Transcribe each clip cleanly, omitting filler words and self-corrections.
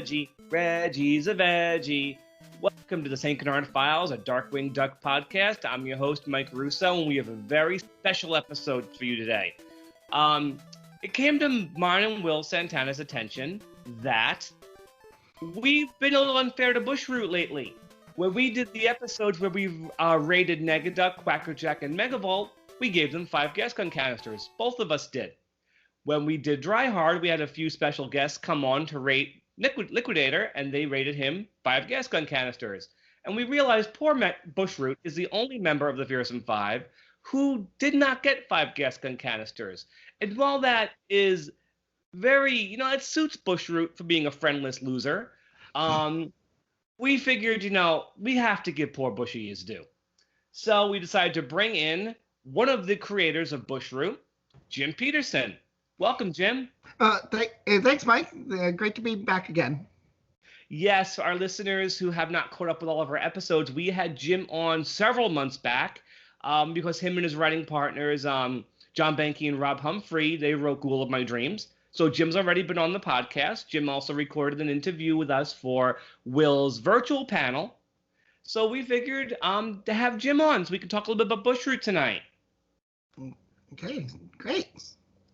Reggie. Reggie's a veggie. Welcome to the St Canard Files, a Darkwing Duck podcast. I'm your host, Mike Russo, and we have a very special episode for you today. It came to mine and Will Santana's attention that we've been a little unfair to Bushroot lately. When we did the episodes where we rated Negaduck, Quackerjack, and Megavolt, we gave them 5 gas gun canisters. Both of us did. When we did Dry Hard, we had a few special guests come on to rate Liquidator, and they rated him 5 gas gun canisters. And we realized poor Bushroot is the only member of the Fearsome Five who did not get 5 gas gun canisters. And while that is very, it suits Bushroot for being a friendless loser, we figured, we have to give poor Bushy his due. So we decided to bring in one of the creators of Bushroot, Jim Peterson. Welcome, Jim. Thanks, Mike. Great to be back again. Yes, our listeners who have not caught up with all of our episodes, we had Jim on several months back because him and his writing partners, John Banky and Rob Humphrey, they wrote Ghoul of My Dreams. So Jim's already been on the podcast. Jim also recorded an interview with us for Will's virtual panel. So we figured to have Jim on so we could talk a little bit about Bushroot tonight. Okay, great.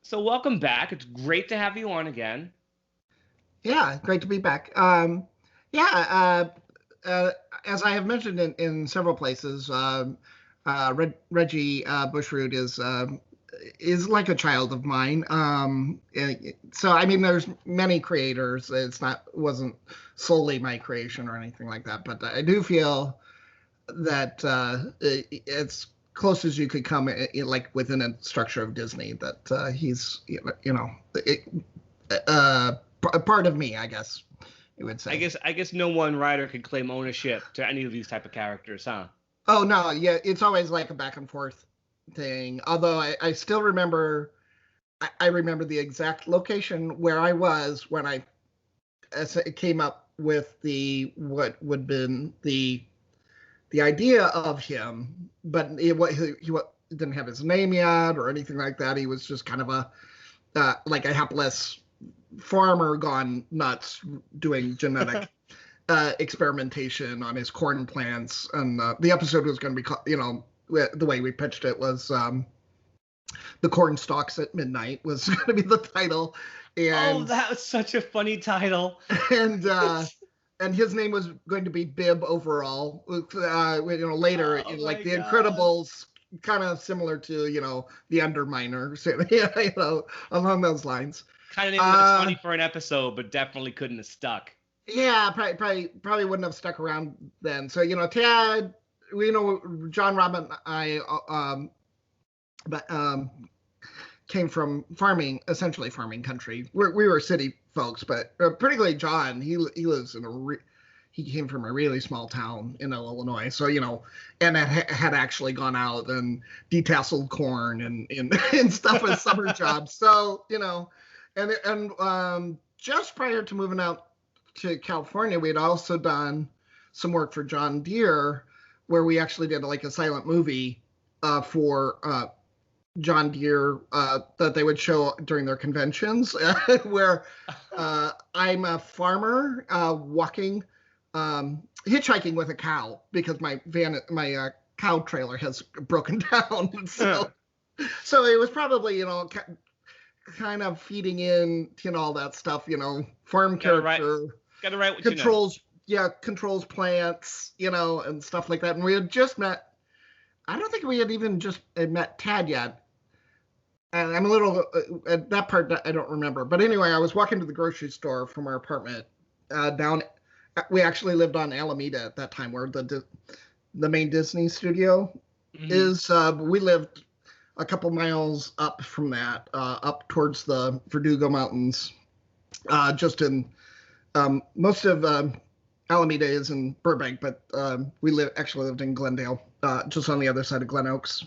So welcome back. It's great to have you on again. Yeah, great to be back. As I have mentioned in several places, Reggie Bushroot is like a child of mine. So I mean, there's many creators. Wasn't solely my creation or anything like that, but I do feel that it's close as you could come, like within a structure of Disney, that he's a part of me, I guess you would say. I guess no one writer could claim ownership to any of these type of characters, huh? Oh no, yeah, it's always like a back and forth thing. Although I still remember, I remember the exact location where I was when I came up with what would have been the idea of him, but he didn't have his name yet or anything like that. He was just kind of like a hapless farmer gone nuts doing genetic experimentation on his corn plants. And the episode was going to be called, the way we pitched it was The Corn Stalks at Midnight was going to be the title. And, that was such a funny title. And his name was going to be Bib Overall. Later, like The Incredibles, kind of similar to, The Underminer, along those lines. Kind of name was funny for an episode, but definitely couldn't have stuck. Yeah, probably wouldn't have stuck around then. So, Tad, John, Rob, and I, came from essentially farming country. We were city folks, but particularly John, he lives in he came from a really small town in Illinois. So, and had actually gone out and detasseled corn and stuff as summer jobs. So, and just prior to moving out to California, we had also done some work for John Deere, where we actually did like a silent movie for John Deere that they would show during their conventions, where I'm a farmer hitchhiking with a cow because my cow trailer has broken down. So it was probably, kind of feeding in, all that stuff, farm character. Gotta write what controls, controls plants, and stuff like that. And we had just met, I don't think we had even just met Tad yet. And I'm a little, that part I don't remember. But anyway, I was walking to the grocery store from our apartment we actually lived on Alameda at that time, where the main Disney studio is. We lived a couple miles up from that, up towards the Verdugo Mountains. Just in, most of Alameda is in Burbank, but we actually lived in Glendale, just on the other side of Glen Oaks.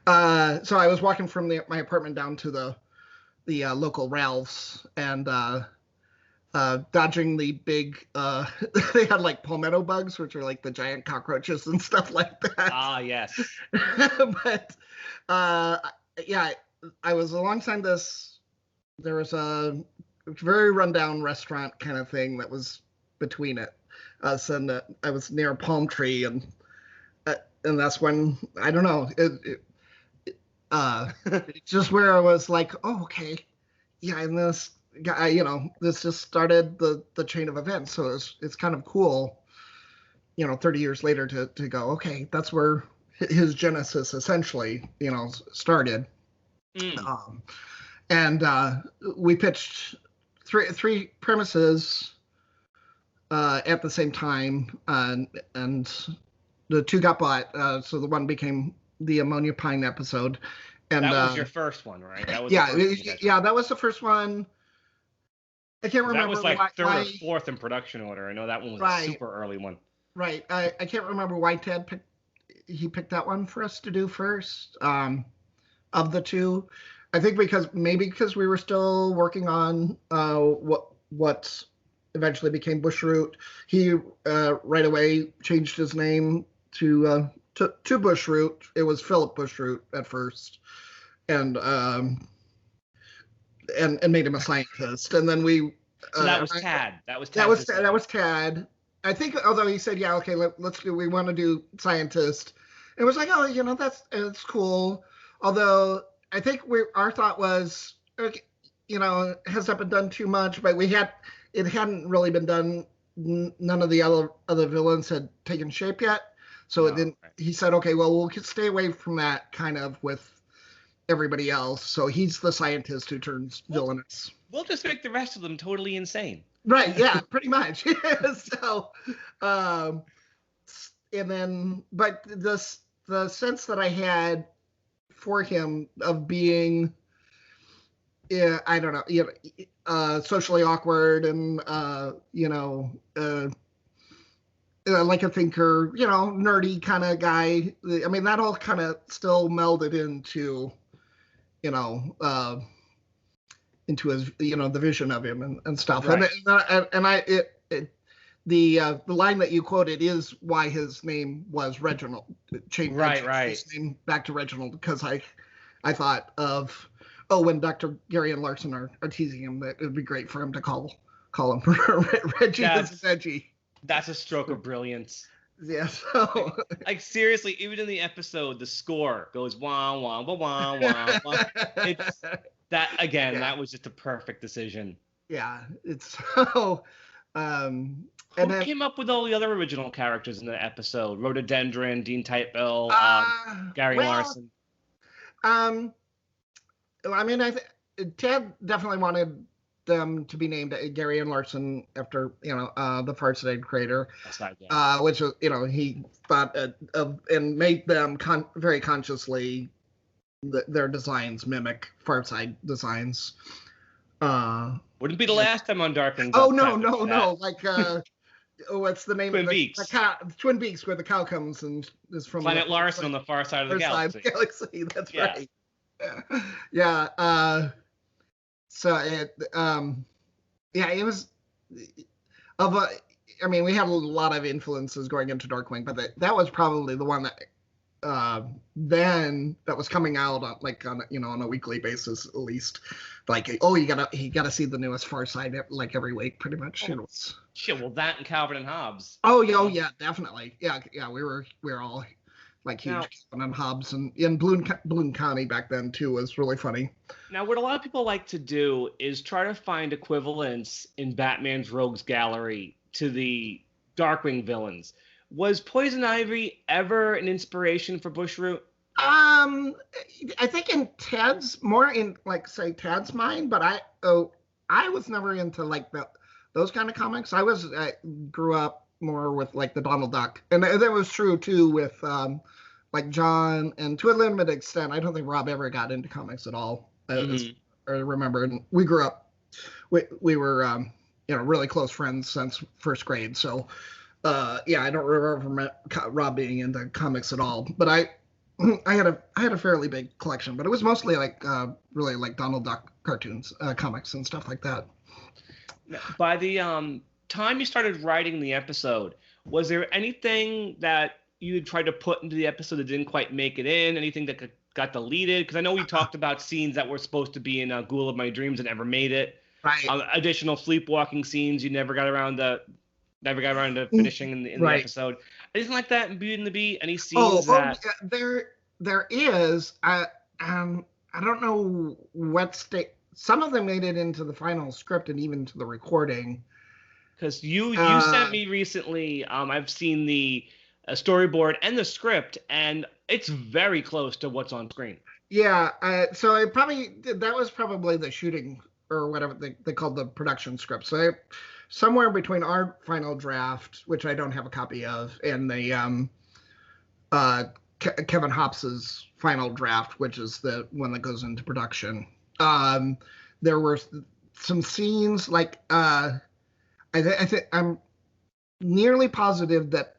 So I was walking from my apartment down to the local Ralph's and dodging the big, they had like palmetto bugs, which are like the giant cockroaches and stuff like that. Ah, yes. But I was alongside this. There was a very rundown restaurant kind of thing that was between us, and I was near a palm tree, and that's when I don't know it's just where I was like, oh, okay, yeah, and this guy, this just started the chain of events, so it's kind of cool, 30 years later to go, okay, that's where his genesis essentially, started. And we pitched three premises at the same time, and the two got bought. So the one became the Ammonia Pine episode. And that was your first one, right? That was that was the first one. I can't remember. That was like third or fourth in production order. I know that one was a super early one. Right. I can't remember why Ted picked that one for us to do first of the two. I think because we were still working on what eventually became Bushroot. He right away changed his name to Bushroot. It was Philip Bushroot at first, and made him a scientist. And then we so that was Tad. That was Tad. I think, although he said, yeah, okay, let's do. We want to do scientist. It was like, oh, that's cool. Although I think our thought was, has that been done too much? But it hadn't really been done. None of the other villains had taken shape yet, so it didn't. Right. He said, okay, well, we'll stay away from that kind of with everybody else. So he's the scientist who turns villainous. We'll just make the rest of them totally insane. Right? Yeah, pretty much. So, and then, but the sense that I had for him of being, I don't know, socially awkward and like a thinker, nerdy kind of guy. I mean, that all kind of still melded into, into his, the vision of him and stuff. Right. The line that you quoted is why his name was Reginald. Changed his name back to Reginald, because I thought of, when Dr. Gary and Larson are teasing him, that it would be great for him to call him Reggie. Reggie. That's a stroke of brilliance. Yeah. So like seriously, even in the episode, the score goes wah wah wah wah wah wah. It's that again. Yeah. That was just a perfect decision. Yeah. It's so. Who came up with all the other original characters in the episode? Rhododendron, Dean Titeville, Gary Larson. I mean, Ted definitely wanted them to be named Gary and Larson after the Farsight creator, which was he thought of and made them very consciously their designs mimic Farsight designs. Wouldn't be the last time on Darkwing. Oh no! Like what's the name Twin of Beaks? Twin Beaks, where the cow comes and is from Planet Larson on the far side of the galaxy. That's right. Yeah. So it it was I mean, we had a lot of influences going into Darkwing, but that was probably the one that then that was coming out on a weekly basis at least. Like, you gotta see the newest Far Side like every week, pretty much. Shit, well, that and Calvin and Hobbes. Oh yeah, definitely. Yeah, we were all like huge Calvin and Hobbes, and in Bloom County back then too was really funny. Now, what a lot of people like to do is try to find equivalents in Batman's Rogues Gallery to the Darkwing villains. Was Poison Ivy ever an inspiration for Bushroot? I think in Ted's mind, but I was never into those kind of comics. I grew up more with like the Donald Duck, and that was true too with like John, and to a limited extent, I don't think Rob ever got into comics at all. I remember, and we grew up, we were really close friends since first grade, so I don't remember Rob being into comics at all, but I had a fairly big collection, but it was mostly really like Donald Duck cartoons, comics and stuff like that. By the time you started writing the episode, was there anything that you tried to put into the episode that didn't quite make it in? Anything that got deleted? Because I know we talked about scenes that were supposed to be in Ghoul of My Dreams and never made it. Right. Additional sleepwalking scenes you never got around to finishing in the episode. Anything like that in Beauty and the Beat? Any scenes that there is. I don't know what state. Some of them made it into the final script and even to the recording. Because you sent me recently. I've seen the storyboard and the script, and it's very close to what's on screen. Yeah. So that was probably the shooting or whatever they called the production script. So somewhere between our final draft, which I don't have a copy of, and the Kevin Hobbs's final draft, which is the one that goes into production. There were some scenes like I think I'm nearly positive that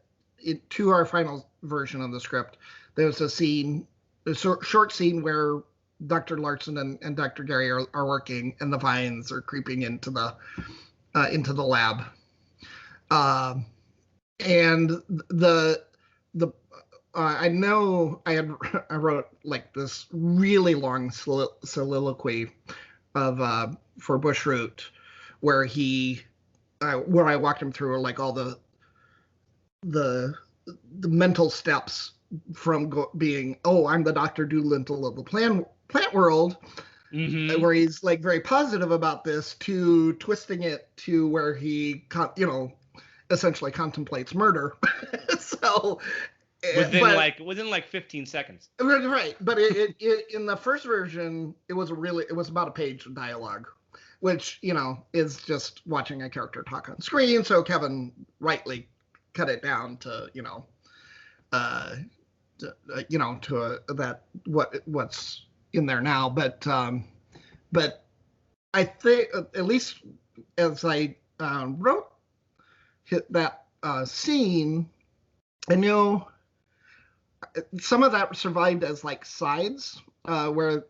to our final version of the script, there's a short scene where Dr. Larson and Dr. Gary are working, and the vines are creeping into the lab. And I know I wrote like this really long soliloquy for Bushroot, where I walked him through like all the mental steps from being, I'm the Dr. Dolittle of the plant world, where he's like very positive about this, to twisting it to where he essentially contemplates murder. So within 15 seconds. Right. But it in the first version, it was about a page of dialogue, which, is just watching a character talk on screen. So Kevin rightly cut it down to, what's in there now. But I think, at least as I wrote that scene, I knew some of that survived as like sides, where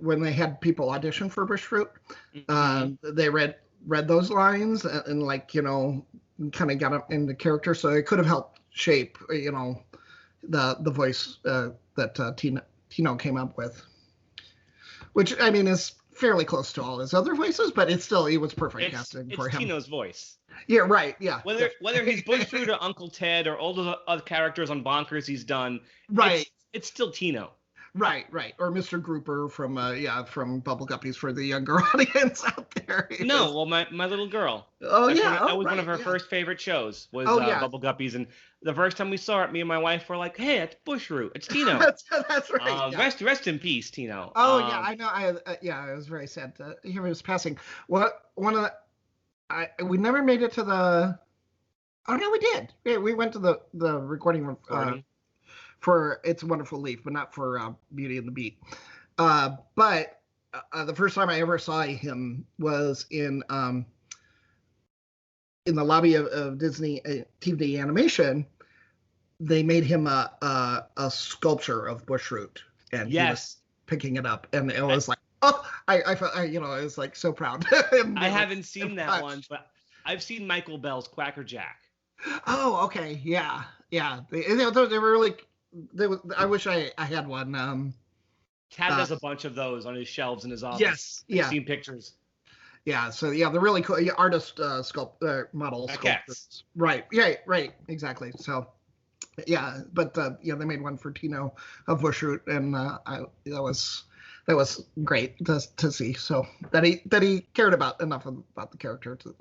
when they had people audition for Bushroot, they read those lines and like, kind of got up into character. So it could have helped shape, the voice that Tino came up with, which I mean is fairly close to all his other voices, but it was perfect casting for him. It's Tino's voice. Yeah, right. Yeah. Whether he's Bushroot or Uncle Ted or all the other characters on Bonkers he's done, right? It's still Tino. Right. Or Mr. Grouper from Bubble Guppies for the younger audience out there. No, well, my little girl. Oh, that was one of her first favorite shows was Bubble Guppies, and the first time we saw it, me and my wife were like, "Hey, it's Bushroot, it's Tino." that's right. Rest in peace, Tino. Oh I know. I was very sad to hear his passing. We never made it to the. Oh no, we did. We went to the recording for It's a Wonderful Leaf, but not for Beauty and the Beat. But the first time I ever saw him was in the lobby of Disney TV Animation. They made him a sculpture of Bushroot, and he was picking it up, and it was like, I felt, I was like so proud. I haven't seen that one, but I've seen Michael Bell's Quacker Jack. Oh, okay, yeah. They were really. I wish I had one. Tad has a bunch of those on his shelves in his office. Yes, yeah. I've seen pictures. Yeah, so they're really cool. Artist model sculptures. Right. Yeah. Right. Exactly. So, yeah, but they made one for Tino of Bushroot, and that was great to see. So that he cared about enough about the character to.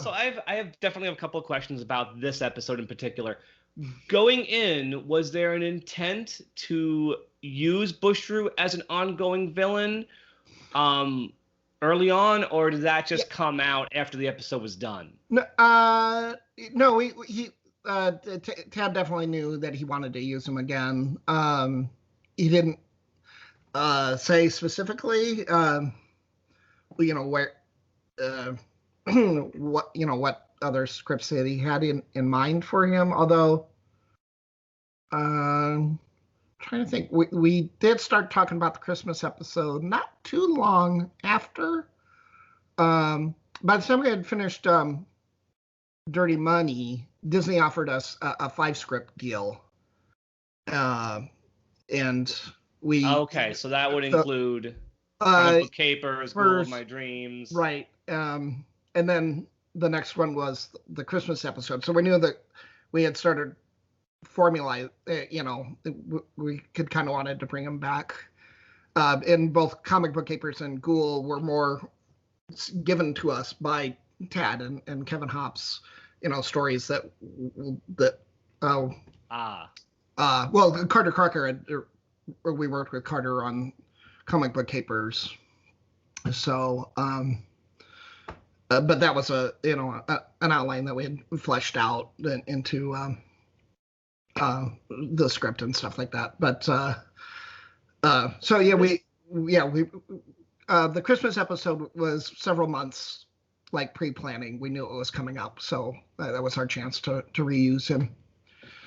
So I have definitely a couple of questions about this episode in particular. Going in, was there an intent to use Bushroot as an ongoing villain early on, or did that just come out after the episode was done? No, Tad definitely knew that he wanted to use him again. He didn't say specifically, where, what other scripts that he had in mind for him. Although, trying to think, we did start talking about the Christmas episode not too long after. By the time we had finished Dirty Money, Disney offered us a 5-script deal, and we. Okay, so that would include. Comic Book Capers, Ghoul of first, My Dreams. right. And then the next one was the Christmas episode. So we knew that we had started formula, we could kind of wanted to bring them back. And both Comic Book Capers and Ghoul were more given to us by Tad and Kevin Hopp's, stories that well, Carter Crocker, we worked with Carter on Comic Book Capers. So, but that was an outline that we had fleshed out into the script and stuff like that. But so yeah, we the Christmas episode was several months like pre-planning. We knew it was coming up, so that was our chance to reuse him.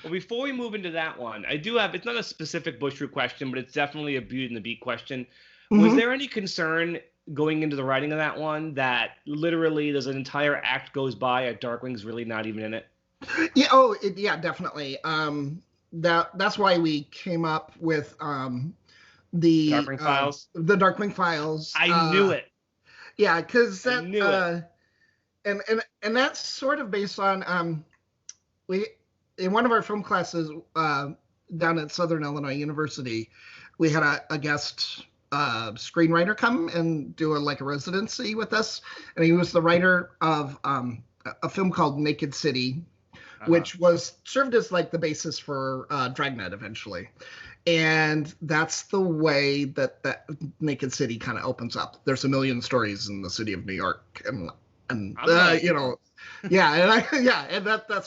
Well, before we move into that one, I do have, it's not a specific Bushroot question, but it's definitely a Beauty and the Beat question. Mm-hmm. Was there any concern going into the writing of that one that literally there's an entire act goes by and Darkwing's really not even in it? Yeah, yeah, definitely. That's why we came up with the Darkwing Files. The Darkwing Files. I knew it. Yeah, because that knew it. And that's sort of based on we in one of our film classes down at Southern Illinois University, we had a guest screenwriter come and do a residency with us, and he was the writer of a film called Naked City, which was served as the basis for Dragnet eventually. And that's the way that Naked City kind of opens up. There's a million stories in the city of New York, and and that's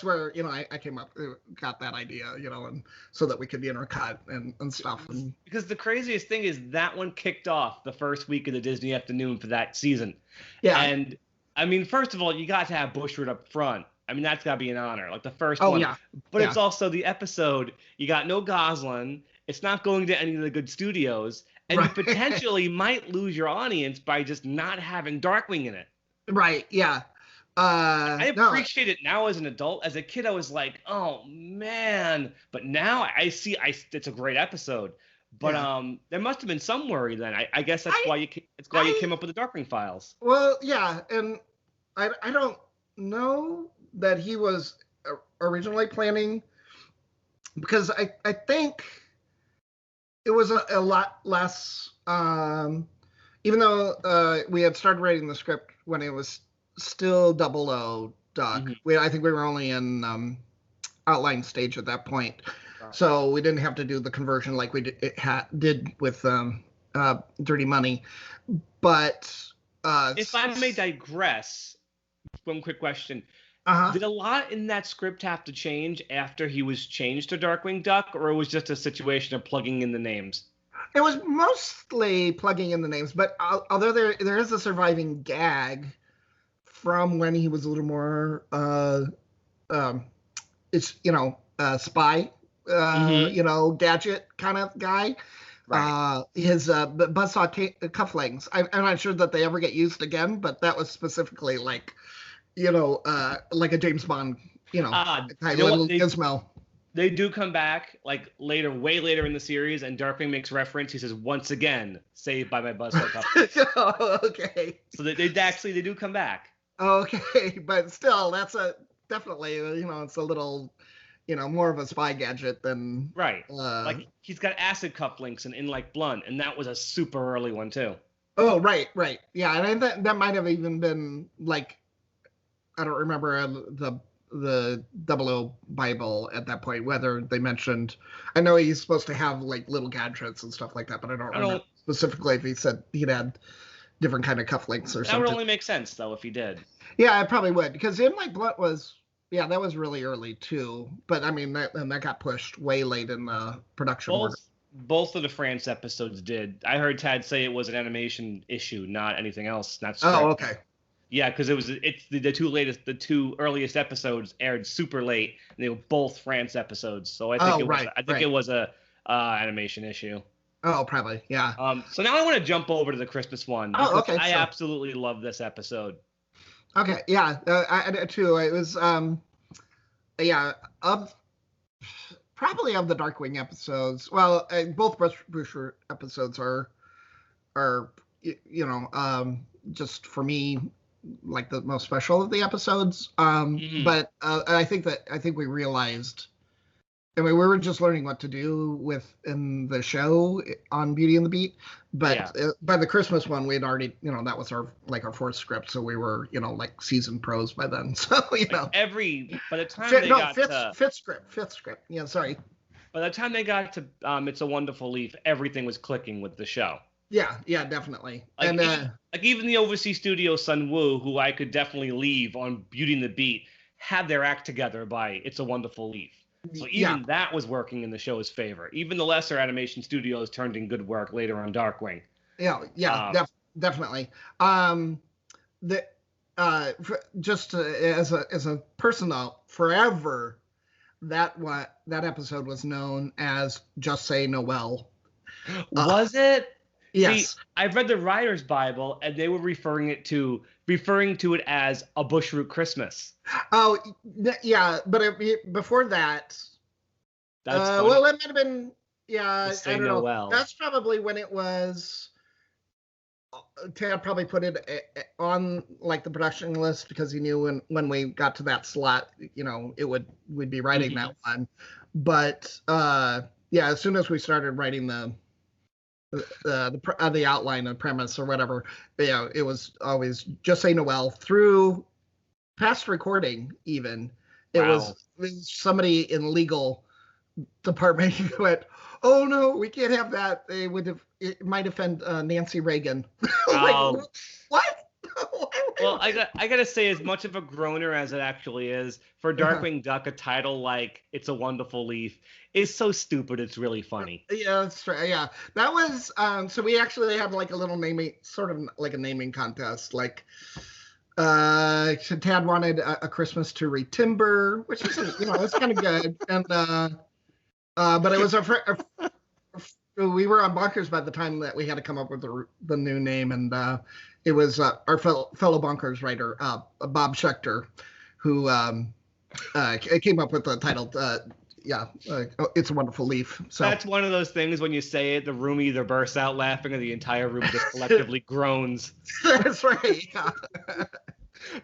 where I came up, got that idea, and so that we could intercut and stuff. Because the craziest thing is that one kicked off the first week of the Disney afternoon for that season. Yeah. And I mean, first of all, you got to have Bushroot up front. I mean, that's got to be an honor, the first one. Yeah. But it's also the episode. You got no Goslin. It's not going to any of the good studios, and you potentially might lose your audience by just not having Darkwing in it. Right. Yeah. I appreciate it now as an adult. As a kid, I was like, "Oh man!" But now I see. It's a great episode. But there must have been some worry then. I guess that's why you came up with the Darkwing Files. Well, yeah, and I don't know that he was originally planning, because I think it was a lot less. Even though we had started writing the script when it was still 00 Duck. Mm-hmm. I think we were only in outline stage at that point. So we didn't have to do the conversion like we did with Dirty Money. But if I may digress, one quick question. Did a lot in that script have to change after he was changed to Darkwing Duck, or it was just a situation of plugging in the names? It was mostly plugging in the names, but although there is a surviving gag from when he was a little more spy gadget kind of guy. Right. His buzzsaw cufflinks. I'm not sure that they ever get used again, but that was specifically like a James Bond, little gizmo. They do come back later, way later in the series, and Darkwing makes reference. He says, "Once again, saved by my buzzsaw cufflinks." Oh, okay. So they do come back. Okay, but still, that's definitely it's a little. More of a spy gadget than... Right. He's got acid cufflinks and in Blunt, and that was a super early one, too. Oh, right. Yeah, and I think that might have even been, I don't remember the 00 Bible at that point, whether they mentioned... I know he's supposed to have, little gadgets and stuff like that, but I don't remember specifically if he said he'd had different kind of cufflinks or something. That would only make sense, though, if he did. Yeah, it probably would, because in Blunt was... Yeah, that was really early too. But I mean, that got pushed way late in the production order. Both of the France episodes did. I heard Tad say it was an animation issue, not anything else. Not script. Oh, okay. Yeah, because it's the two earliest episodes aired super late, and they were both France episodes. So I think it was a animation issue. Oh, probably, yeah. So now I want to jump over to the Christmas one. Oh, okay. I absolutely love this episode. Okay, yeah, I did too. It was, probably of the Darkwing episodes. Well, both Bushroot episodes are just for me, like the most special of the episodes. But I think we realized, I mean, we were just learning what to do in the show on Beauty and the Beat. But by the Christmas one, we'd already, that was our fourth script. So we were, like seasoned pros by then. So, by the time fifth script. Yeah, sorry. By the time they got to It's a Wonderful Leaf, everything was clicking with the show. Yeah, definitely. Even the overseas studio Sun Woo, who I could definitely leave on Beauty and the Beat, had their act together by It's a Wonderful Leaf. So even that was working in the show's favor. Even the lesser animation studios turned in good work later on Darkwing. Definitely. Just as a personal, forever, that episode was known as Just Say Noel. Was it? Yes. See, I've read the Writer's Bible, and they were referring to it as a Bushroot Christmas. Oh, yeah, but before that, it might have been, I don't know. Noel. That's probably when it was. Tad probably put it on like the production list because he knew when we got to that slot, we'd be writing that one. But as soon as we started writing the outline and premise or whatever, it was always Just Say Noel. Through past recording, even it was somebody in legal department who went, "Oh no, we can't have that. It might offend Nancy Reagan." What? Well, I got to say, as much of a groaner as it actually is, for Darkwing Duck, a title like It's a Wonderful Leaf is so stupid, it's really funny. Yeah, that's right. Yeah, that was, so we actually had like a little naming, sort of like a naming contest. Like, Tad wanted a Christmas to Retimber, which is, it's kind of good. And, but it was we were on Bonkers by the time that we had to come up with the new name, and it was our fellow Bonkers writer, Bob Schechter, who came up with the title. It's a Wonderful Leaf. So that's one of those things when you say it, the room either bursts out laughing or the entire room just collectively groans. That's right. Yeah.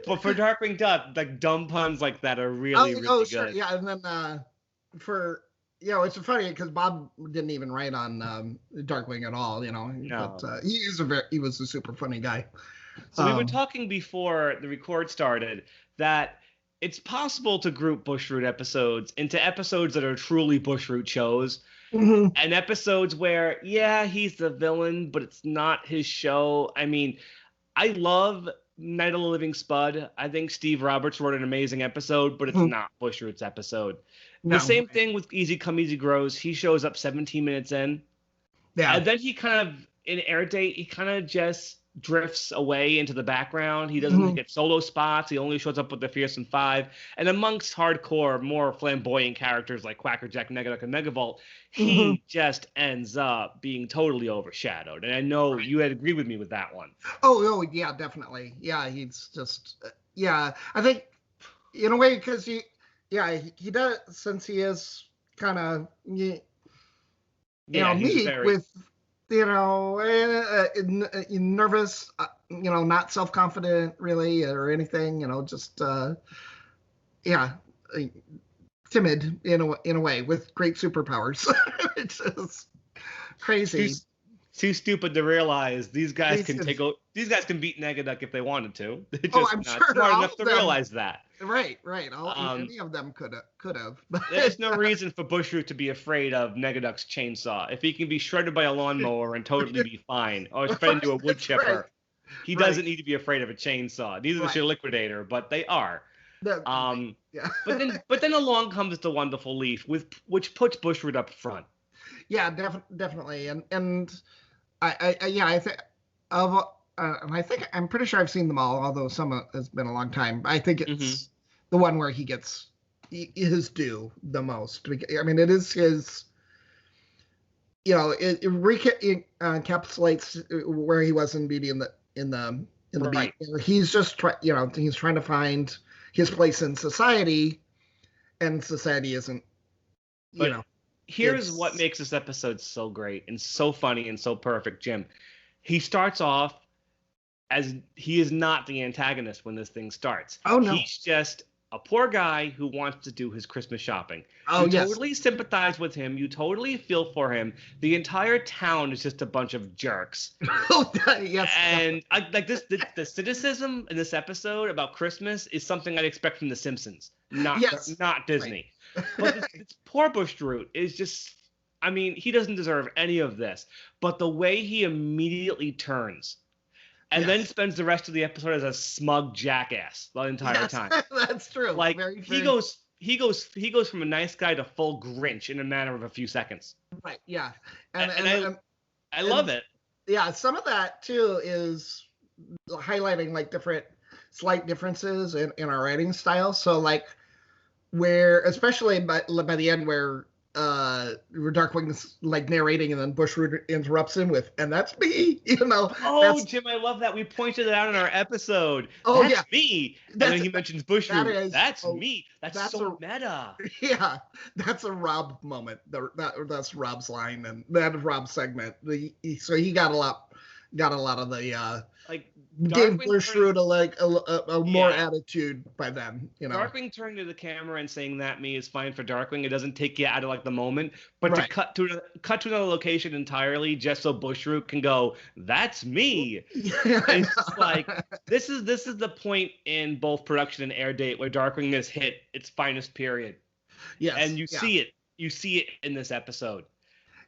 But for Darkwing Duck, like dumb puns like that are really good. Sure. Yeah, and then it's funny because Bob didn't even write on Darkwing at all, No. But he was a super funny guy. So we were talking before the record started that it's possible to group Bushroot episodes into episodes that are truly Bushroot shows, and episodes where, he's the villain, but it's not his show. I mean, I love Night of the Living Spud. I think Steve Roberts wrote an amazing episode, but it's not Bushroot's episode. No. The same thing with Easy Come Easy Grows. He shows up 17 minutes in. Yeah. And then he kind of, in Air Date, he kind of just drifts away into the background. He doesn't get solo spots. He only shows up with the Fearsome Five. And amongst hardcore, more flamboyant characters like Quackerjack, Negaduck, and Megavolt, he just ends up being totally overshadowed. And I know you had agreed with me with that one. Oh, yeah, definitely. Yeah, he's just, I think, in a way, because he does, since he is kind of, meek with, nervous, not self-confident really or anything, just, timid in a way with great superpowers. It's just crazy. Too stupid to realize these guys can beat Negaduck if they wanted to. They're just I'm not sure smart enough to realize that. Right. Any of them could have. There's no reason for Bushroot to be afraid of Negaduck's chainsaw. If he can be shredded by a lawnmower and totally be fine, or fed into a wood chipper, he doesn't need to be afraid of a chainsaw. Neither does your Liquidator, but they are. But then along comes the Wonderful Leaf, which puts Bushroot up front. Yeah, definitely, and I think I'm pretty sure I've seen them all, although some has been a long time. I think it's the one where he gets his due the most. I mean, it is his. It encapsulates where he was in Beauty in the Beat. Where he's just he's trying to find his place in society, and society isn't. Here's what makes this episode so great and so funny and so perfect, Jim. he starts off as he is not the antagonist when this thing starts. Oh, no. He's just a poor guy who wants to do his Christmas shopping. Oh, you yes. totally sympathize with him. You totally feel for him. The entire town is just a bunch of jerks. Oh, yes. And the cynicism in this episode about Christmas is something I'd expect from The Simpsons, not Disney. Right. But this poor Bushroot is just, I mean, he doesn't deserve any of this. But the way he immediately turns and then spends the rest of the episode as a smug jackass the entire time. That's true. Like he goes from a nice guy to full Grinch in a matter of a few seconds. Right. Yeah. And I love it. Yeah. Some of that too is highlighting like different slight differences in our writing style. So like where, especially by the end where Darkwing's like narrating and then Bushroot interrupts him with, and that's me, you know. Oh, Jim, I love that. We pointed it out in our episode. Oh, that's me. And then he mentions Bushroot. That's me. That's so meta. Yeah, that's a Rob moment. That's Rob's line, and that is Rob's segment. So he got a lot of the like gave Bushroot a more attitude by then, you know. Darkwing turning to the camera and saying that me is fine for Darkwing. It doesn't take you out of like the moment, but to cut to another location entirely just so Bushroot can go, that's me. It's just like this is the point in both production and air date where Darkwing has hit its finest period. Yes. And you see it. You see it in this episode.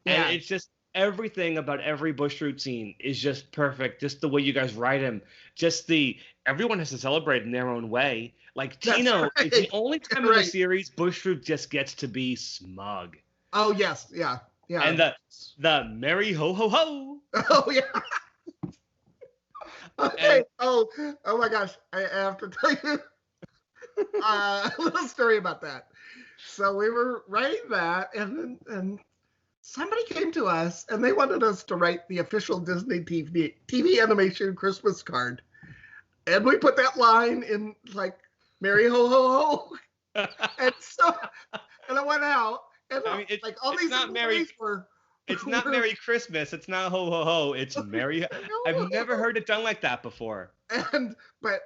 Yeah. And it's just everything about every Bushroot scene is just perfect. Just the way you guys write him. Just everyone has to celebrate in their own way. Like Tino is the only time in the series Bushroot just gets to be smug. Oh yes, yeah. And the merry ho ho ho. Oh yeah. Okay. Oh my gosh, I have to tell you a little story about that. So we were writing that, and somebody came to us and they wanted us to write the official Disney TV animation Christmas card. And we put that line in like, Merry Ho Ho Ho. and I went out and I mean, like all these employees were... It's not Merry Christmas. It's not Ho Ho Ho. It's Merry... I've never heard it done like that before. But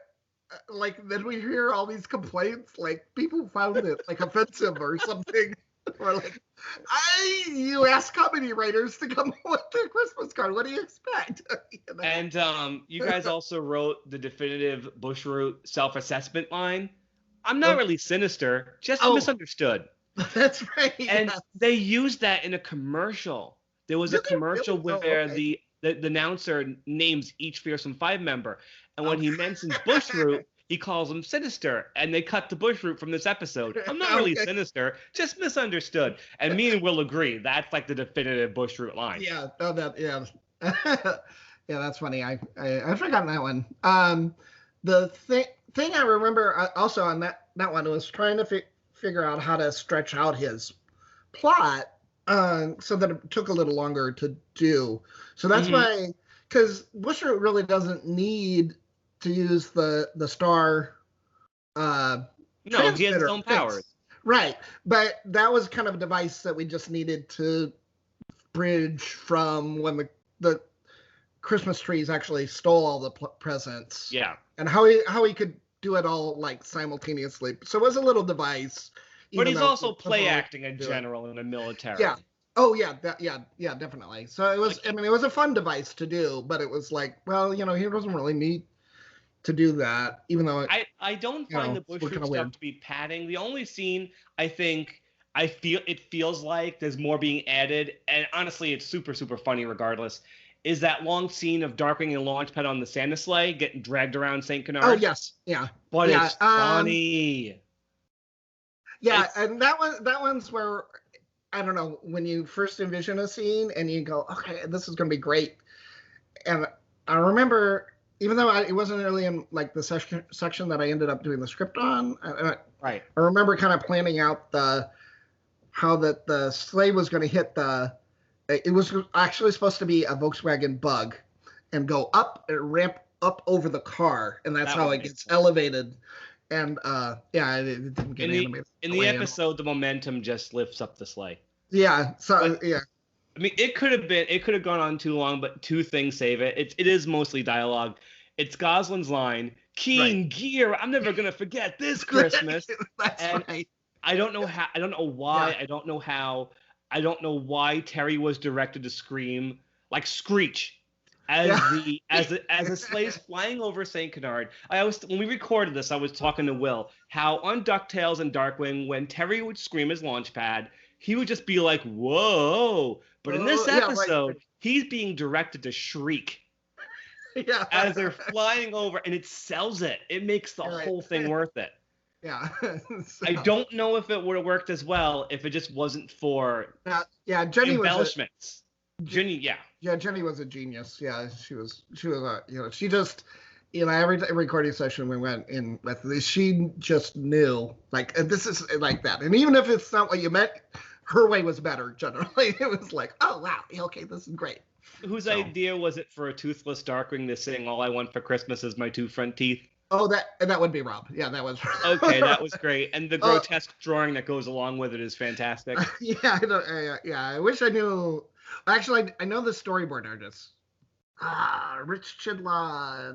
like then we hear all these complaints, like people found it like offensive or something. We're like, you ask comedy writers to come up with their Christmas card. What do you expect? You know? And you guys also wrote the definitive Bushroot self-assessment line. I'm not really sinister, just misunderstood. That's right. And they used that in a commercial. There was a commercial where the announcer names each Fearsome Five member. And when he mentions Bushroot, he calls him sinister, and they cut to Bushroot from this episode. I'm not really sinister, just misunderstood. And me and Will agree that's like the definitive Bushroot line. Yeah, yeah, that's funny. I've forgotten that one. The thing I remember also on that one was trying to figure out how to stretch out his plot, so that it took a little longer to do. So that's why, because Bushroot really doesn't need to use the star no, he has his own powers. Right. But that was kind of a device that we just needed to bridge from when the Christmas trees actually stole all the presents. Yeah. And how he could do it all like simultaneously. So it was a little device. But he's also play acting in general in the military. Yeah. Oh yeah, yeah, definitely. So it was, I mean, it was a fun device to do, but it was like, well, you know, he doesn't really need to do that, even though I don't find the Bushroot stuff to be padding. The only scene I feel it feels like there's more being added, and honestly, it's super funny regardless. Is that long scene of Darkwing and Launchpad on the Santa sleigh getting dragged around St. Canard? Oh yes, yeah, but it's funny. Yeah, and that one's where I don't know, when you first envision a scene and you go, okay, this is gonna be great, and I remember. Even though it wasn't really in like the section that I ended up doing the script on, right? I remember kind of planning out how the sleigh was going to hit it was actually supposed to be a Volkswagen Bug, and go up and ramp up over the car, and that's how it gets elevated. And it didn't get animated. In the episode, the momentum just lifts up the sleigh. Yeah. So I mean, it could have gone on too long, but two things save it. It is mostly dialogue. It's Gosling's line, Keen Gear, I'm never gonna forget this Christmas. That's and right. I don't know how, I don't know why, Yeah. I don't know how, I don't know why Terry was directed to scream like screech as a sleigh's flying over St. Canard. When we recorded this, I was talking to Will how on Ducktales and Darkwing, when Terry would scream his launch pad, he would just be like, "Whoa!" But in this Yeah, right. episode, he's being directed to shriek Yeah. as they're flying over, and it sells it. It makes the Right. whole thing worth it. Yeah. I don't know if it would have worked as well if it just wasn't for Yeah, Jenny embellishments. Jenny, yeah. Yeah, Jenny was a genius. Yeah, she was she just, every recording session we went in with this, she just knew, like, this is like that. And even if it's not what you meant, her way was better generally. It was like, oh, wow, okay, this is great. Whose idea was it for a toothless Darkwing to sing "All I Want for Christmas Is My Two Front Teeth"? Oh, that would be Rob. Yeah, that was. Okay, that was great, and the grotesque drawing that goes along with it is fantastic. Yeah, I wish I knew. Actually, I know the storyboard artist. Rich Chidlaw.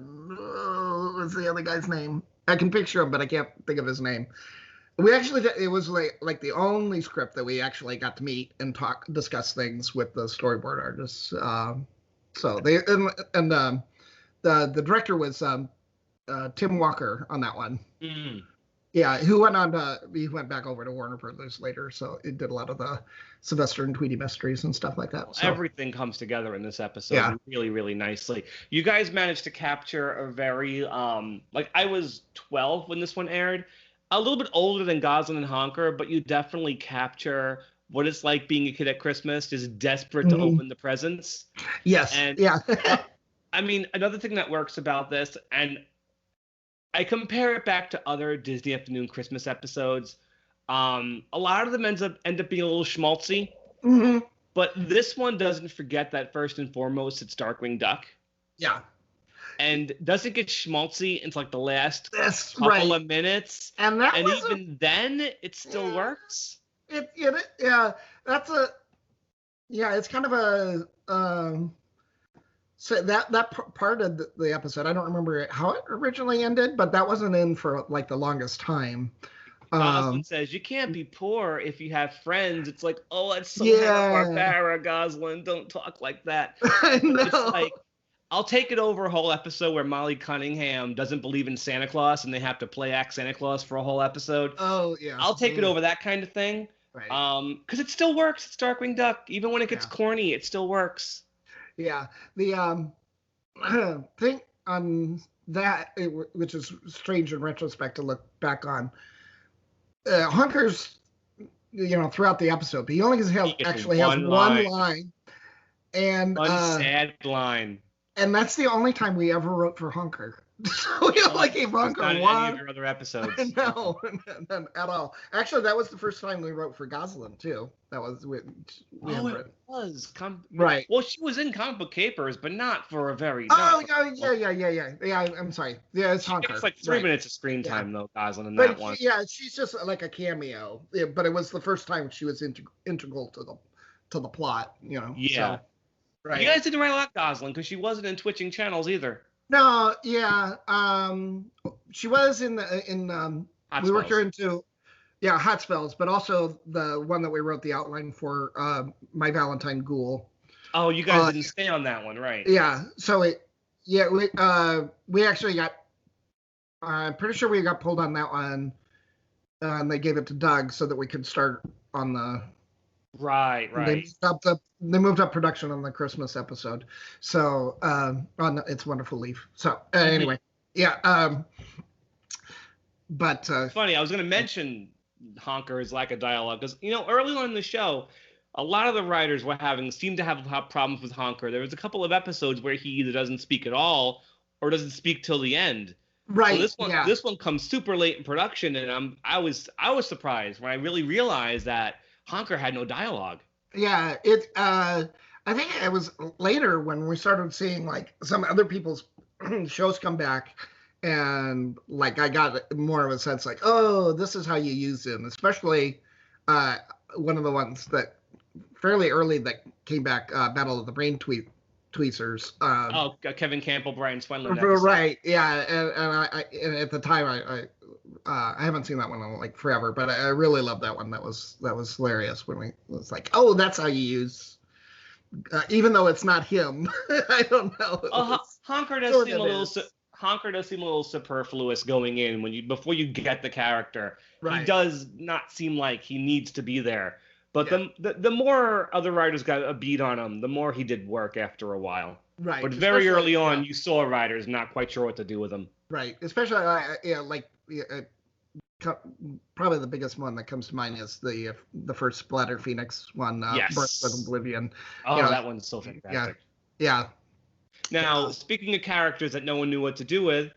What's the other guy's name? I can picture him, but I can't think of his name. It was like the only script that we actually got to meet and discuss things with the storyboard artists. So they the director was Tim Walker on that one. Mm. Yeah, who went back over to Warner Brothers later, so it did a lot of the Sylvester and Tweety mysteries and stuff like that. So. Everything comes together in this episode really, really nicely. You guys managed to capture a very I was 12 when this one aired, a little bit older than Gosling and Honker, but you definitely capture what it's like being a kid at Christmas, just desperate to open the presents. Yes. And I mean, another thing that works about this, and I compare it back to other Disney Afternoon Christmas episodes. A lot of them end up being a little schmaltzy, but this one doesn't forget that first and foremost it's Darkwing Duck. Yeah. And doesn't get schmaltzy until like the last couple of minutes. And even then, it still works. It's kind of a so that part of the episode, I don't remember how it originally ended, but that wasn't in for like the longest time. Gosling says, you can't be poor if you have friends. It's like, oh, that's so Hanna-Barbera, Gosling. Don't talk like that. I know. It's like, I'll take it over a whole episode where Molly Cunningham doesn't believe in Santa Claus and they have to play act Santa Claus for a whole episode. Oh, yeah. I'll take it over that kind of thing. Right. Because it still works. It's Darkwing Duck. Even when it gets corny, it still works. Yeah. The thing on that, which is strange in retrospect to look back on, Hunker's, throughout the episde, but he only has one line. And one sad line. And that's the only time we ever wrote for Hunker. So we only gave Hunker one. Not any of your other episodes. No, at all. Actually, that was the first time we wrote for Gosling too. That was it was. Right. Well, she was in Comic Book Capers, but not for a very. Yeah. I'm sorry. Yeah, it's Hunker. It's like 3 minutes of screen time though, Gosling in that one. Yeah, she's just like a cameo. Yeah, but it was the first time she was integral to the plot. Yeah. So, right. You guys didn't write a lot, Gosling, because she wasn't in Twitching Channels either. No, yeah. She was in we worked her into Hot Spells, but also the one that we wrote the outline for, My Valentine Ghoul. Oh, you guys didn't stay on that one, right? Yeah. So we actually got, I'm pretty sure we got pulled on that one, and they gave it to Doug so that we could start on the. Right. They moved up production on the Christmas episode, so on It's Wonderful Leaf. So anyway, but it's funny. I was going to mention Honker's lack of dialogue because early on in the show, a lot of the writers seemed to have problems with Honker. There was a couple of episodes where he either doesn't speak at all or doesn't speak till the end. Right. So this one comes super late in production, and I was surprised when I really realized that Honker had no dialogue. Yeah, I think it was later when we started seeing like some other people's shows come back, and like I got more of a sense like, oh, this is how you use him. Especially one of the ones that fairly early that came back, Battle of the Brain Tweezers. Kevin Campbell, Brian Swenlin episode. Right, yeah, and at the time I haven't seen that one in like forever, but I really loved that one. That was hilarious when it was like, oh, that's how you use, even though it's not him. I don't know. Honker does seem a little superfluous going in before you get the character. Right. He does not seem like he needs to be there. But the more other writers got a beat on him, the more he did work after a while. Right. But very early on, you saw writers not quite sure what to do with him. Right. Especially, probably the biggest one that comes to mind is the first Splatter Phoenix one, yes. Birth of Oblivion. Oh, that one's so fantastic. Yeah. Now, speaking of characters that no one knew what to do with,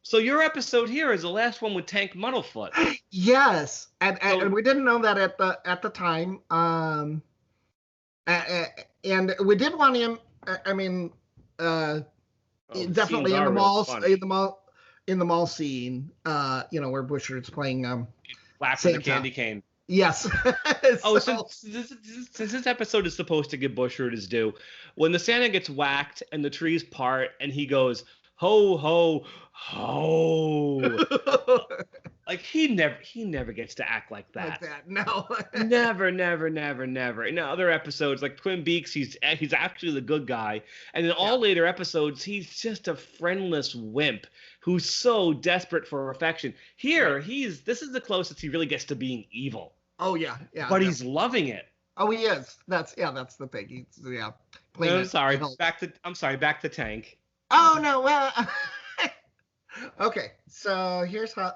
so your episode here is the last one with Tank Muddlefoot. Yes, and we didn't know that at the time. And we did want him. I mean, definitely in the mall scene. Where Bushroot's playing Laughing the candy cane. Yes. Since this episode is supposed to give Bushroot his due, when the Santa gets whacked and the trees part and he goes, ho, ho, ho. Like, he never gets to act like that. No. Never. In other episodes, like Twin Peaks, he's actually the good guy. And in all later episodes, he's just a friendless wimp who's so desperate for affection. Here, this is the closest he really gets to being evil. Oh, yeah. But he's loving it. Oh, he is. That's the thing. He's, I'm sorry. Back to Tank. Oh, no. Well, okay. So here's how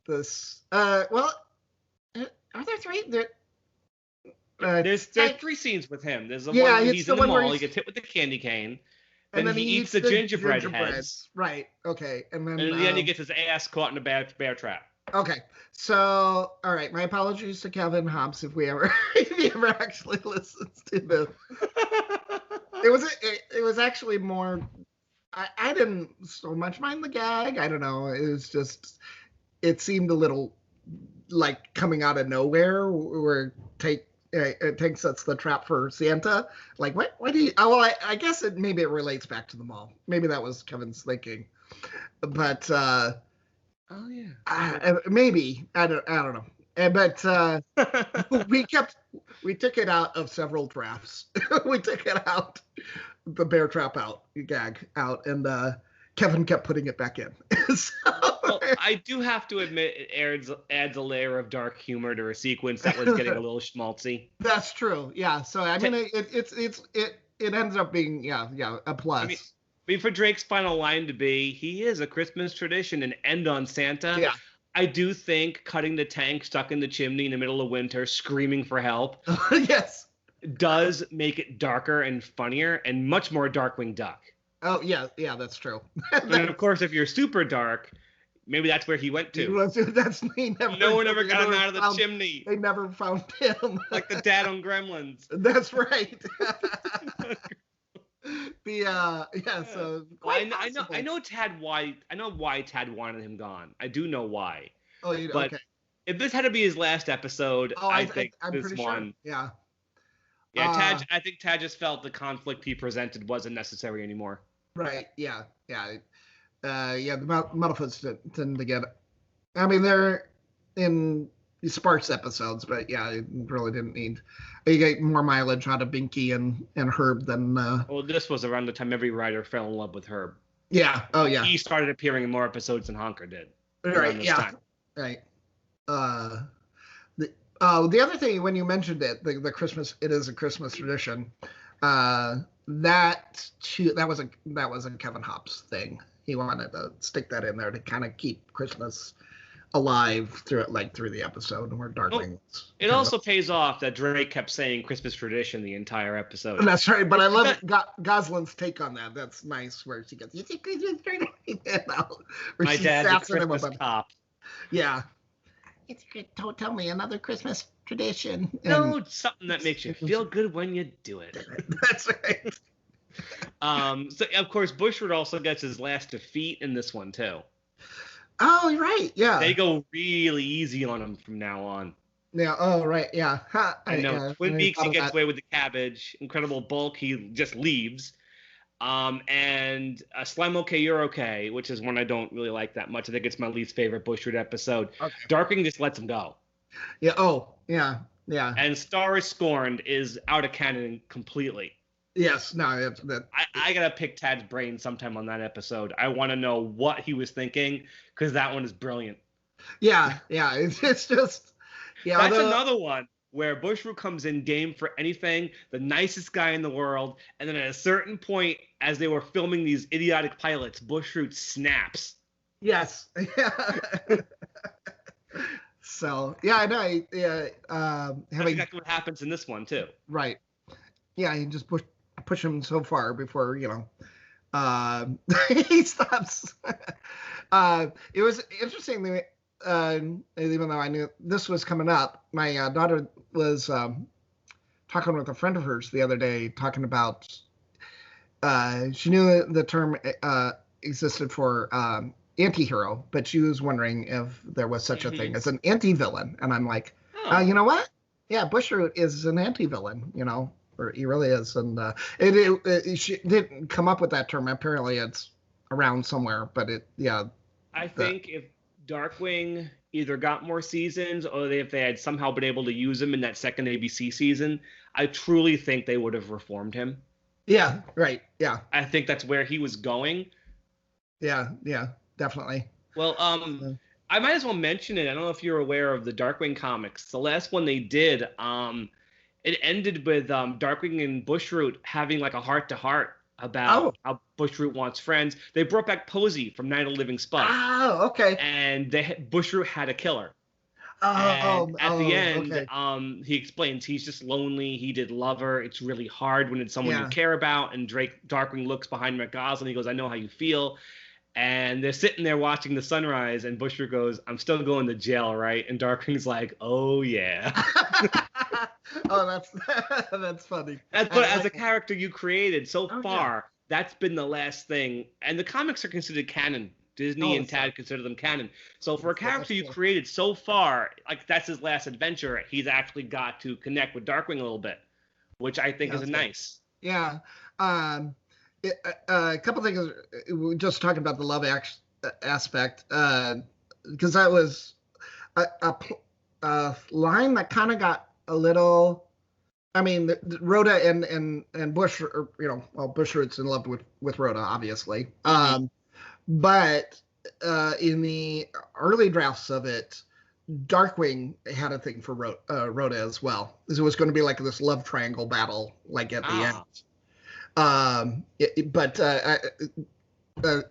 this. Are there three? There's 3 scenes with him. There's the one where he's in the mall. He gets hit with the candy cane. And then he eats the gingerbread heads. Right. Okay. And then in the end, he gets his ass caught in a bear trap. Okay. So, all right. My apologies to Kevin Hobbs if he ever actually listens to this. It was actually more. I didn't so much mind the gag. I don't know. It was just. It seemed a little like coming out of nowhere. Where Tank sets the trap for Santa. Like, what do you? Oh, well, I guess maybe it relates back to the mall. Maybe that was Kevin's thinking. But maybe I don't know. But we took it out of several drafts. We took it out, the bear trap gag out, and Kevin kept putting it back in. Well, I do have to admit, it adds a layer of dark humor to a sequence that was getting a little schmaltzy. That's true. Yeah. So I mean, it ends up being a plus. I mean, for Drake's final line to be, he is a Christmas tradition and end on Santa. Yeah. I do think cutting the Tank stuck in the chimney in the middle of winter, screaming for help. Yes. Does make it darker and funnier and much more Darkwing Duck. Oh, yeah, that's true. And of course, if you're super dark, maybe that's where he went to. No one ever got him out of the chimney. They never found him. Like the dad on Gremlins. That's right. So I know Tad White. I know why Tad wanted him gone. I do know why. Oh, but okay. If this had to be his last episode, I think I'm this pretty one. Sure. Yeah. Yeah, I think Tad just felt the conflict he presented wasn't necessary anymore. Right. Yeah. The Muddlefoots tend to get. I mean, they're in sparse episodes, but yeah, it really didn't need. You get more mileage out of Binky and Herb than. Well, this was around the time every writer fell in love with Herb. Yeah. Oh, yeah. He started appearing in more episodes than Honker did. Right. Yeah. Time. Right. The other thing, when you mentioned it, the Christmas, it is a Christmas tradition. That was a Kevin Hobbs thing. He wanted to stick that in there to kind of keep Christmas alive through the episode, where Darkwing. It also pays off that Drake kept saying Christmas tradition the entire episode. That's right, but I love Gosling's take on that. That's nice, where she goes, "You think Christmas tradition?" My dad's a Christmas cop. Yeah. Don't tell me another Christmas tradition. No, something that makes you feel good when you do it. That's right. So of course, Bushroot also gets his last defeat in this one too. Oh, right, yeah. They go really easy on him from now on. Yeah. Oh, right. Yeah. I know Yeah, Twin I Peaks, thought he of gets that. away with the cabbage. Incredible Bulk, he just leaves. And Slime OK, You're Okay, which is one I don't really like that much. I think it's my least favorite Bushroot episode. Okay. Darkwing just lets him go. Yeah. Oh, yeah. Yeah. And Star is Scorned is out of canon completely. Yes. No. That. I gotta pick Tad's brain sometime on that episode. I want to know what he was thinking because that one is brilliant. Yeah. Yeah. It's just. Yeah. That's another one where Bushroot comes in game for anything, the nicest guy in the world, and then at a certain point, as they were filming these idiotic pilots, Bushroot snaps. Yes. Yeah. So yeah, I know. Yeah. That's exactly what happens in this one too. Right. Yeah. You just push him so far before he stops. It was interesting. Even though I knew this was coming up, my daughter was talking with a friend of hers the other day, talking about she knew the term existed for anti-hero, but she was wondering if there was such a thing as an anti-villain. And I'm like, you know what? Yeah, Bushroot is an anti-villain, or he really is. And she didn't come up with that term. Apparently it's around somewhere, but I think if Darkwing either got more seasons or if they had somehow been able to use him in that second ABC season, I truly think they would have reformed him. Yeah, right. Yeah. I think that's where he was going. Yeah, definitely. Well, I might as well mention it. I don't know if you're aware of the Darkwing comics. The last one they did, it ended with Darkwing and Bushroot having like a heart-to-heart about how Bushroot wants friends. They brought back Posey from Night of the Living Spud. Oh, okay. And Bushroot had a killer. At the end, okay. He explains he's just lonely. He did love her. It's really hard when it's someone you care about. And Darkwing looks behind Rick Gosling. He goes, I know how you feel. And they're sitting there watching the sunrise, and Bushroot goes, I'm still going to jail, right? And Darkwing's like, oh, yeah. That's funny. But as a character you created so far, that's been the last thing. And the comics are considered canon. Disney and Tad consider them canon. So for a character you created so far, like that's his last adventure, he's actually got to connect with Darkwing a little bit, which I think is nice. Yeah. A couple things. We just talking about the love aspect, because that was a line that kind of got a little. I mean, Rhoda and Bush, Bushroot's in love with Rhoda, obviously. But in the early drafts of it, Darkwing had a thing for Rhoda as well. It was going to be like this love triangle battle, like at the end. But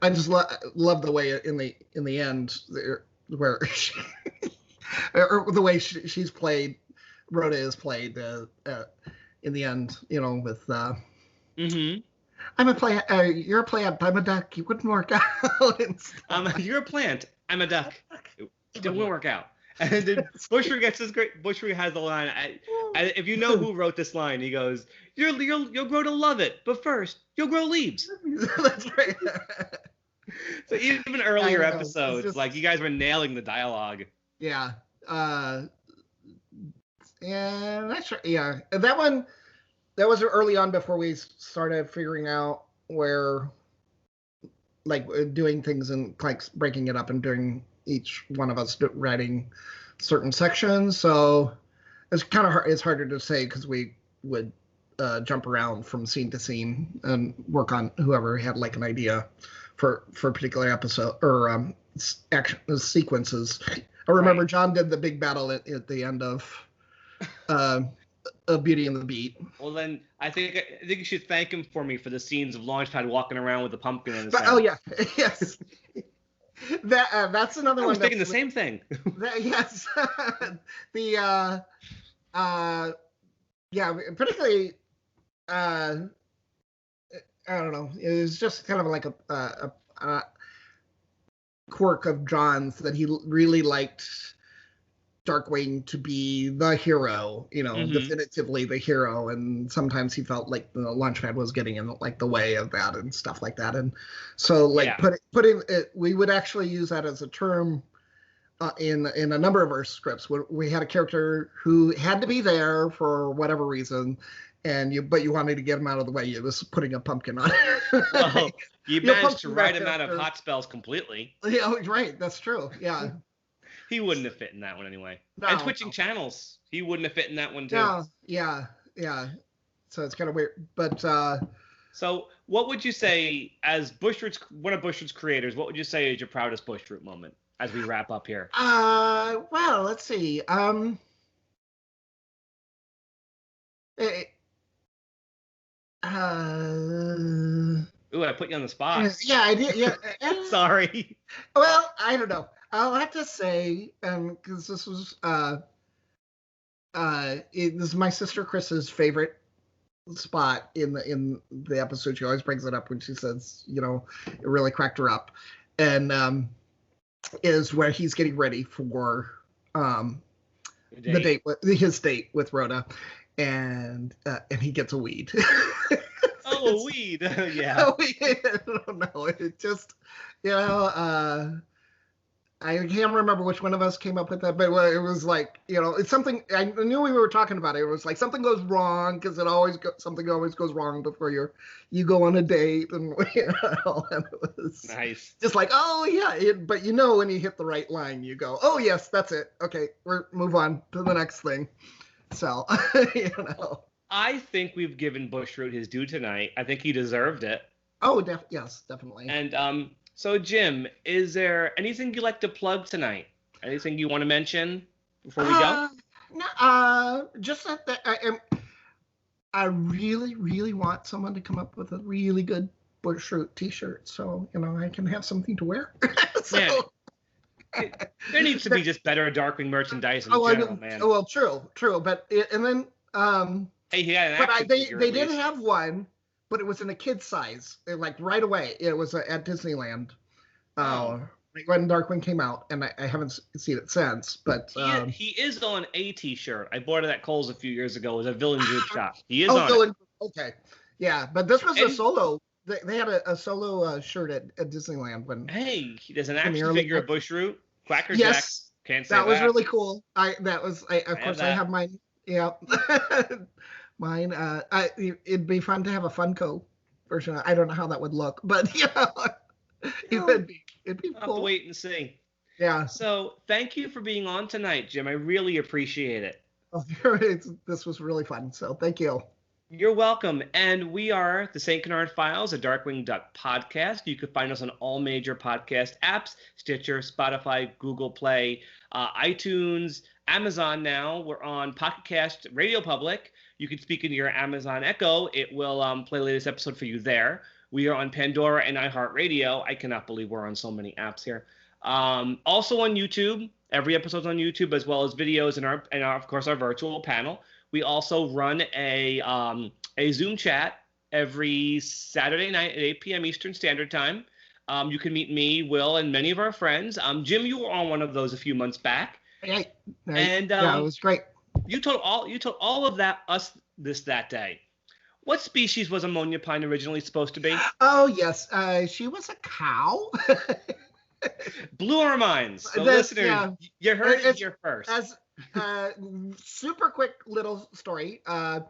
I just love the way in the end where or the way she's played, Rhoda is played in the end. With. I'm a plant. You're a plant. I'm a duck. You wouldn't work out. You're a plant. I'm a duck. It won't work out. And then Bushroot gets this great. Bushroot has the line. If you know who wrote this line, he goes, "You'll grow to love it, but first you'll grow leaves." That's right. So even earlier episodes, like you guys were nailing the dialogue. Yeah. And that's right. Yeah, that one. That was early on before we started figuring out where, like, doing things and like breaking it up and doing each one of us writing certain sections. So it's kind of hard. It's harder to say because we would jump around from scene to scene and work on whoever had like an idea for a particular episode or action sequences. I remember John did the big battle at the end of Beauty and the Beet. Well, then I think you should thank him for me for the scenes of Launchpad walking around with the pumpkin in his hand. Oh yeah, yes. That's another one. I was thinking the same thing. Yes. Particularly. I don't know. It was just kind of like a quirk of John's that he really liked Darkwing to be the hero, definitively the hero, and sometimes he felt like the Launchpad was getting in like the way of that and stuff like that, and so putting it, we would actually use that as a term in a number of our scripts. We had a character who had to be there for whatever reason, but you wanted to get him out of the way. You was putting a pumpkin on. Well, you managed to write him out of hot spells completely. Yeah, right. That's true. Yeah. He wouldn't have fit in that one anyway. No, and switching channels, he wouldn't have fit in that one too. No, yeah. So it's kind of weird, but. So what would you say, as one of Bushroot's creators, what would you say is your proudest Bushroot moment as we wrap up here? Well, let's see. Ooh, I put you on the spot. Yeah, I did. Yeah. Sorry. Well, I don't know. I'll have to say, because this was this is my sister Chris's favorite spot in the episode. She always brings it up when she says, it really cracked her up, and is where he's getting ready for his date with Rhoda, and he gets a weed. Oh, a weed. Yeah. A weed. I don't know. It just, I can't remember which one of us came up with that, but it was like, it's something. I knew we were talking about it. It was like something goes wrong because something always goes wrong before you go on a date, and and it was nice. Just like, oh yeah, but when you hit the right line, you go, oh yes, that's it. Okay, move on to the next thing. So I think we've given Bushroot his due tonight. I think he deserved it. Oh, yes, definitely. And so, Jim, is there anything you'd like to plug tonight? Anything you want to mention before we go? No, just that I really, really want someone to come up with a really good Bushroot t-shirt, so I can have something to wear. So, yeah. There needs to be just better Darkwing merchandise in general, man. Well, true, but and then hey, he had an but action figure, they did have one. But it was in a kid size, like right away. It was at Disneyland when Darkwing came out, and I haven't seen it since. But he is on a T-shirt. I bought it at Kohl's a few years ago. It was a Villain Group shop. He is on it. Okay, yeah, but this was a solo. They had a solo shirt at Disneyland when. Hey, there's an action figure of Bushroot. Quacker yes, Jack. Can't say that. That was really cool. I have mine. Yeah. Mine, it'd be fun to have a Funko version. I don't know how that would look, but it'd be I'll cool. have to wait and see. Yeah. So thank you for being on tonight, Jim. I really appreciate it. Oh, this was really fun. So thank you. You're welcome. And we are the St. Canard Files, a Darkwing Duck podcast. You can find us on all major podcast apps: Stitcher, Spotify, Google Play, iTunes, Amazon now. We're on Pocket Cast, Radio Public. You can speak into your Amazon Echo. It will play the latest episode for you there. We are on Pandora and iHeartRadio. I cannot believe we're on so many apps here. Also on YouTube. Every episode's on YouTube, as well as videos and of course our virtual panel. We also run a Zoom chat every Saturday night at 8 p.m. Eastern Standard Time. You can meet me, Will, and many of our friends. Jim, you were on one of those a few months back. Yeah, it was great. You told all of that day. What species was Ammonia Pine originally supposed to be? Oh yes, she was a cow. Blew our minds. So listeners, you heard it here first. As super quick little story. The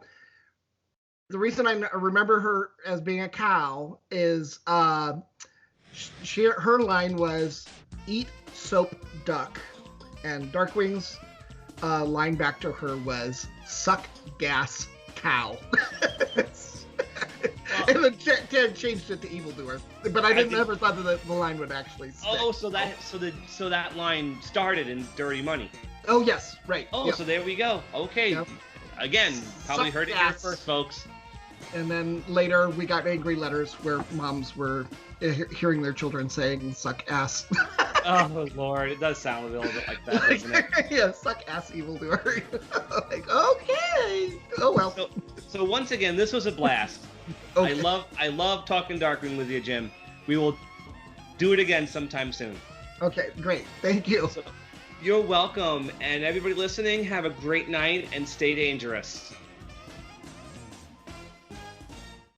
reason I remember her as being a cow is her line was "Eat soap, duck," and Darkwing's line back to her was "Suck gas, cow." And then Ted changed it to evildoer, but I never thought that the line would actually stick. Oh, so that line started in Dirty Money. Oh yes, right. Oh, yep. So there we go. Okay, yep. Again, probably Suck heard it here first, folks. And then later we got angry letters where moms were hearing their children saying "suck ass." Oh Lord, it does sound a little bit like that, doesn't it? Yeah, suck ass, evildoer. Like, okay. Oh well. So once again, this was a blast. Okay. I love talking Darkwing with you, Jim. We will do it again sometime soon. Okay, great. Thank you. So, you're welcome. And everybody listening, have a great night and stay dangerous.